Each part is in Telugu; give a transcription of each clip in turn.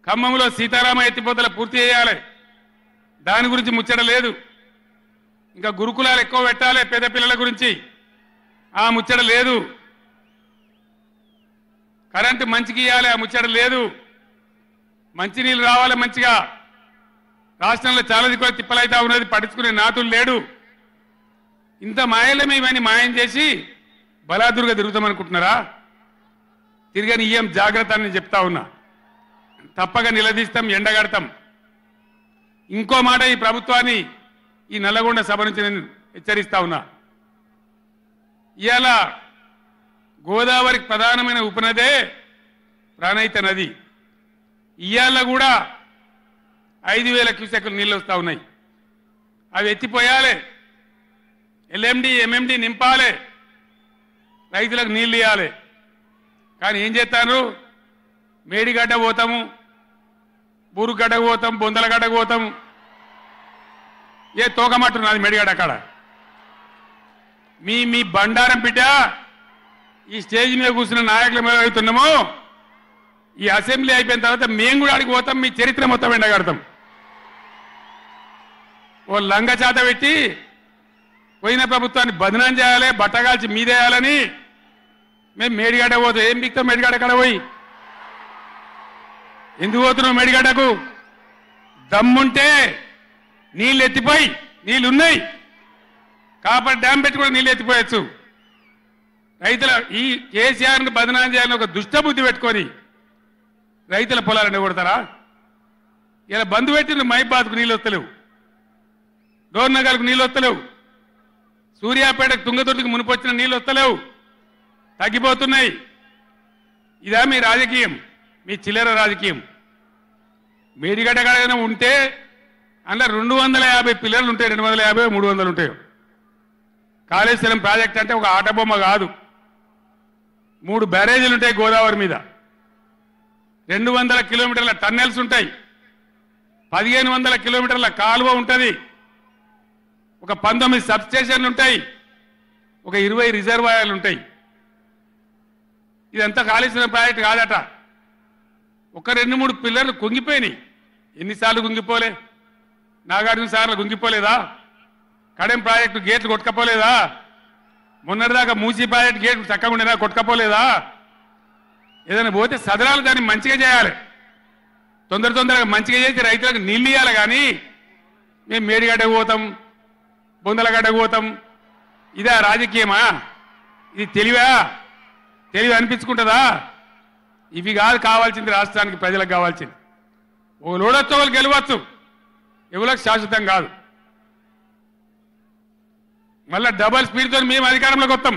ఖమ్మంలో సీతారామ ఎత్తిపోతల పూర్తి చేయాలి, దాని గురించి ముచ్చట లేదు. ఇంకా గురుకులాలు ఎక్కువ పెట్టాలి పేద పిల్లల గురించి, ఆ ముచ్చట లేదు. కరెంటు మంచికి ఇవ్వాలి, ఆ ముచ్చట లేదు. మంచినీళ్ళు రావాలి మంచిగా. రాష్ట్రంలో చాలా దిక్కుల తిప్పలైతా ఉన్నది, పట్టించుకునే నాతులు లేడు. ఇంత మాయలమే ఇవన్నీ మాయం చేసి బలాదురుగా తిరుగుతామనుకుంటున్నారా? తిరగని ఇయ్యం, జాగ్రత్త అని చెప్తా ఉన్నా. తప్పక నిలదీస్తాం, ఎండగడతాం. ఇంకో మాట, ఈ ప్రభుత్వాన్ని ఈ నల్లగొండ సభ నుంచి నేను హెచ్చరిస్తా ఉన్నా. ఇవాళ గోదావరికి ప్రధానమైన ఉపనదే ప్రాణహిత నది. ఇవాళ కూడా 5,000 క్యూసెక్లు నీళ్ళు వస్తూ ఉన్నాయి. అవి ఎత్తిపోయాలి, ఎల్ఎండి ఎంఎండి నింపాలి, రైతులకు నీళ్ళు ఇవ్వాలి. కానీ ఏం చేస్తాను? మేడిగడ్డ పోతాము, బూరుగడ్డకు పోతాం, బొందలగడ్డకు పోతాము. ఏ తోకమట్టు నాది మేడిగడ్డ అక్కడ. మీ బండారం బిడ్డ ఈ స్టేజ్ మీద కూర్చున్న నాయకులు మేము అవుతున్నాము. ఈ అసెంబ్లీ అయిపోయిన తర్వాత మేము కూడా అడిగి పోతాం, మీ చరిత్ర మొత్తం ఎండగడతాం. ఓ లంగ చేత పెట్టి పోయిన ప్రభుత్వాన్ని బదనాం చేయాలి, బట్టగాల్చి మీదేయాలని మేము మేడిగడ్డ పోతాం. ఏం బిక్తాం మేడిగడ్డ కాడ పోయి? ఎందుకు పోతున్నావు మేడిగడ్డకు? దమ్ముంటే నీళ్ళు ఎత్తిపోయి, నీళ్ళు ఉన్నాయి కాబట్టి డ్యామ్ పెట్టి కూడా నీళ్ళు ఎత్తిపోయచ్చు. రైతుల ఈ కేసీఆర్ని బదనాం చేయాలని ఒక దుష్టబుద్ధి పెట్టుకొని రైతుల పొలాలను కొడతారా? ఇలా బంధు పెట్టిన మైబాద్కు నీళ్ళు వస్తలేవు, డోర్నగర్కు నీళ్ళు వస్తలేవు, సూర్యాపేటకు తుంగతుర్తికి మునిపొచ్చిన నీళ్ళు వస్తలేవు, తగ్గిపోతున్నాయి. ఇదా మీ రాజకీయం? మీ చిల్లర రాజకీయం. మేడిగడ్డ కాడైనా ఉంటే అందులో 250 పిల్లలు ఉంటాయి, 250 300 ఉంటాయి. కాళేశ్వరం ప్రాజెక్ట్ అంటే ఒక ఆట బొమ్మ కాదు. 3 బ్యారేజీలు ఉంటాయి గోదావరి మీద, 200 కిలోమీటర్ల టన్నెల్స్ ఉంటాయి, 1500 కిలోమీటర్ల కాలువ ఉంటుంది, ఒక 19 సబ్స్టేషన్లు ఉంటాయి, ఒక 20 రిజర్వాయర్లు ఉంటాయి. ఇదంతా కాళేశ్వరం ప్రాజెక్ట్ కాదట. ఒక 2-3 పిల్లర్లు కుంగిపోయినాయి. ఎన్నిసార్లు కుంగిపోలే? నాగార్జున సార్లు కుంగిపోలేదా? కడెం ప్రాజెక్టు గేట్లు కొట్టుకపోలేదా? మొన్నటిదాకా మూసీ ప్రాజెక్టు గేట్లు చక్కగా ఉండేదా? కొట్టుకపోలేదా? ఏదైనా పోతే సదరాలు దాన్ని మంచిగా చేయాలి, తొందరగా మంచిగా చేసి రైతులకు నీళ్ళు ఇవ్వాలి. కానీ మేము మేడిగడ్డకు పోతాం, బొందలగడ్డకు పోతాం, ఇదా రాజకీయమా? ఇది తెలివి అనిపించుకుంటుందా? ఇవి కాదు కావాల్సింది, రాష్ట్రానికి ప్రజలకు కావాల్సింది. ఓ లోడొచ్చు, వాళ్ళు గెలవచ్చు, ఎవరికి శాశ్వతం కాదు. మళ్ళా డబల్ స్పీడ్తో మేము అధికారంలోకి వస్తాం.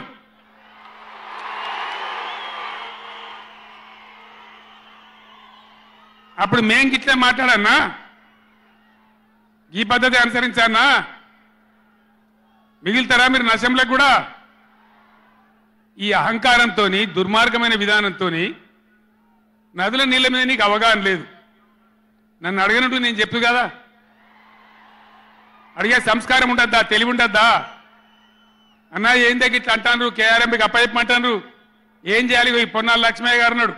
అప్పుడు మేం గిట్లే మాట్లాడన్నా, ఈ పద్ధతి అనుసరించానా? మిగిలితారా మీరు నశంలకు కూడా? ఈ అహంకారంతో, దుర్మార్గమైన విధానంతో నదుల నీళ్ళ మీద నీకు అవగాహన లేదు. నన్ను అడగనట్టు నేను చెప్పు కదా, అడిగే సంస్కారం ఉంటుందా? తెలివి ఉంటుందా? అన్నా ఏం దగ్గర ఇట్లా అంటాను, కేఆర్ఎంపీకి అప్పచెప్పమంటాను, ఏం చేయాలి? ఈ పొన్నాల లక్ష్మయ్య గారు ఉన్నాడు,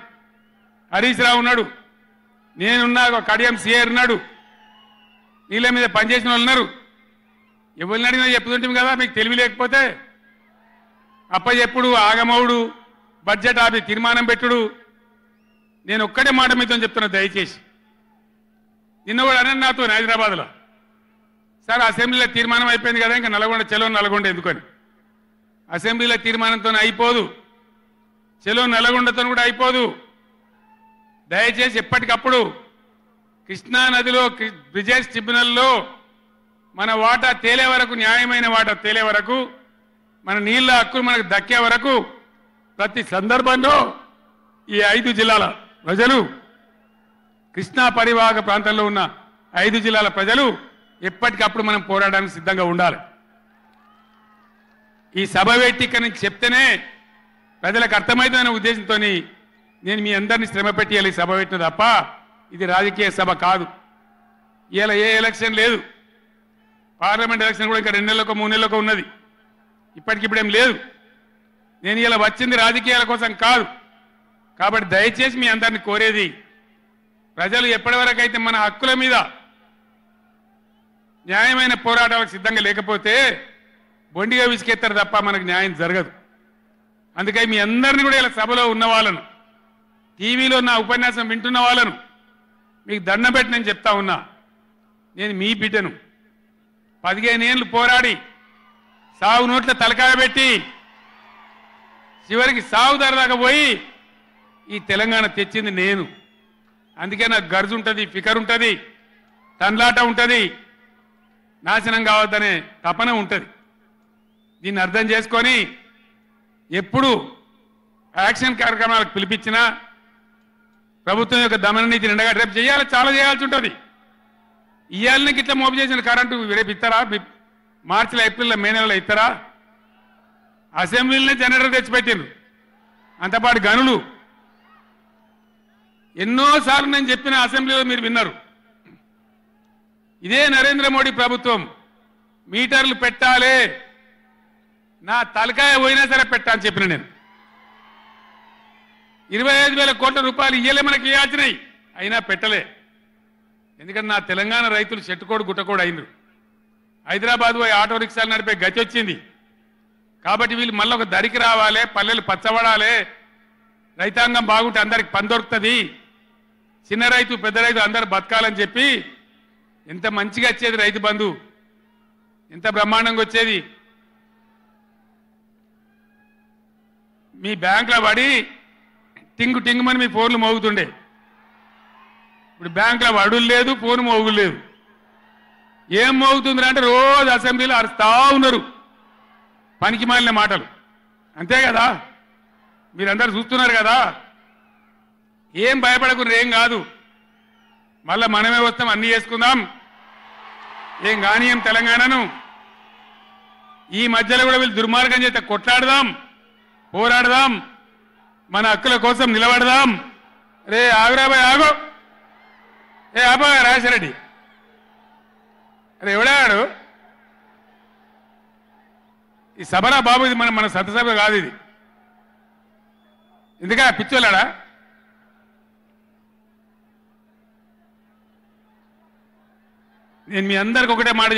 హరీష్ రావు ఉన్నాడు, నేనున్నా, కడియం సిఆర్ ఉన్నాడు, నీళ్ళ మీద పనిచేసిన వాళ్ళు ఉన్నారు. ఎవరిని అడిగినా చెప్తుంటాం కదా. మీకు తెలివి లేకపోతే అప్పచెప్పుడు, ఆగమవుడు, బడ్జెట్ ఆపి తీర్మానం పెట్టుడు. నేను ఒక్కటే మాట మీతో చెప్తున్నా, దయచేసి. నిన్న కూడా అన్న నాతో హైదరాబాద్లో, సార్ అసెంబ్లీలో తీర్మానం అయిపోయింది కదా, ఇంకా నల్గొండ చెలో నల్గొండ ఎందుకని. అసెంబ్లీలో తీర్మానంతో అయిపోదు, చెలో నల్గొండతో కూడా అయిపోదు. దయచేసి ఎప్పటికప్పుడు కృష్ణా నదిలో బ్రిజేష్ ట్రిబ్యునల్లో మన వాటా తేలే వరకు, న్యాయమైన వాటా తేలే వరకు, మన నీళ్ళ హక్కులు మనకు దక్కే వరకు ప్రతి సందర్భంలో ఈ 5 జిల్లాల ప్రజలు, కృష్ణా పరివాహక ప్రాంతంలో ఉన్న 5 జిల్లాల ప్రజలు ఎప్పటికప్పుడు మనం పోరాడడానికి సిద్ధంగా ఉండాలి. ఈ సభ పెట్టి ఇక్కడ నుంచి చెప్తేనే ప్రజలకు అర్థమవుతుందనే ఉద్దేశంతో నేను మీ అందరినీ శ్రమ పెట్టి ఈ సభ పెట్టిన తప్ప ఇది రాజకీయ సభ కాదు. ఇలా ఏ ఎలక్షన్ లేదు, పార్లమెంట్ ఎలక్షన్ కూడా ఇంకా 2 నెలలకు 3 నెలలకు ఉన్నది, ఇప్పటికిప్పుడేం లేదు. నేను ఇలా వచ్చింది రాజకీయాల కోసం కాదు. కాబట్టి దయచేసి మీ అందరిని కోరేది, ప్రజలు ఎప్పటివరకైతే మన హక్కుల మీద న్యాయమైన పోరాటాలకు సిద్ధంగా లేకపోతే బొండిగా విసికెత్తారు తప్ప మనకు న్యాయం జరగదు. అందుకని మీ అందరినీ కూడా ఇలా సభలో ఉన్న వాళ్ళను, టీవీలో నా ఉపన్యాసం వింటున్న వాళ్ళను మీకు దండం పెట్టి నేను చెప్తా ఉన్నా, నేను మీ బిడ్డను. 15 ఏళ్ళు పోరాడి సాగు నోట్ల తలకాయ పెట్టి చివరికి సాగు దాకా పోయి ఈ తెలంగాణ తెచ్చింది నేను. అందుకే నాకు గర్జు ఉంటుంది, ఫికర్ ఉంటుంది, తన్లాట ఉంటుంది, నాశనం కావద్దనే తపన ఉంటుంది. దీన్ని అర్థం చేసుకొని ఎప్పుడు యాక్షన్ కార్యక్రమాలకు పిలిపించినా ప్రభుత్వం యొక్క దమన నీతి నిండగా రేపు చేయాలి, చాలా చేయాల్సి ఉంటుంది. ఇవాళకి ఇట్లా మోపు చేసిన కరెంటు రేపు ఇస్తారా? మార్చిలో, ఏప్రిల్లో, మే నెలలో ఇస్తారా? అసెంబ్లీలోనే జనరేటర్ తెచ్చిపెట్టిండ్రు, అంతపాటు గనులు. ఎన్నోసార్లు నేను చెప్పిన అసెంబ్లీలో మీరు విన్నారు. ఇదే నరేంద్ర మోడీ ప్రభుత్వం మీటర్లు పెట్టాలి, నా తలకాయ పోయినా సరే పెట్టా అని చెప్పిన నేను. 25,000 కోట్ల రూపాయలు ఇయ్యలే మనకి ఇవ్వాల్సినాయి, అయినా పెట్టలే. ఎందుకంటే నా తెలంగాణ రైతులు చెట్టుకోడు గుట్టకోడు అయినరు. హైదరాబాద్ పోయి ఆటో రిక్షాలు నడిపే గతి వచ్చింది. కాబట్టి వీళ్ళు మళ్ళీ ఒక దరికి రావాలి, పల్లెలు పచ్చబడాలి, రైతాంగం బాగుంటే అందరికి పని దొరుకుతుంది, చిన్న రైతు పెద్ద రైతు అందరు బతకాలని చెప్పి ఎంత మంచిగా వచ్చేది రైతు బంధు, ఎంత బ్రహ్మాండంగా వచ్చేది. మీ బ్యాంకులో పడి టింగు టింగుమని మీ ఫోన్లు మోగుతుండే. ఇప్పుడు బ్యాంకులో వడులు లేదు, ఫోన్ మోగులు లేదు. ఏం మోగుతుందిరా అంటే రోజు అసెంబ్లీలో అరుస్తా ఉన్నారు పనికి మాలిన మాటలు. అంతే కదా, మీరందరూ చూస్తున్నారు కదా. ఏం భయపడకుండా, ఏం కాదు, మళ్ళా మనమే వస్తాం, అన్నీ చేసుకుందాం, ఏం కానీయం తెలంగాణను. ఈ మధ్యలో కూడా వీళ్ళు దుర్మార్గం చేస్తే కొట్లాడదాం, పోరాడదాం, మన హక్కుల కోసం నిలబడదాం. రే ఆగురాబాయ్ ఆగో, ఏ ఆబా రాజశరెడ్డి, అరే ఎవడాడు ఈ సభరా బాబు? ఇది మన సభ కాదు ఇది. ఎందుక పిచ్చోళ్ళాడా? నేను మీ అందరికి ఒకటే మాట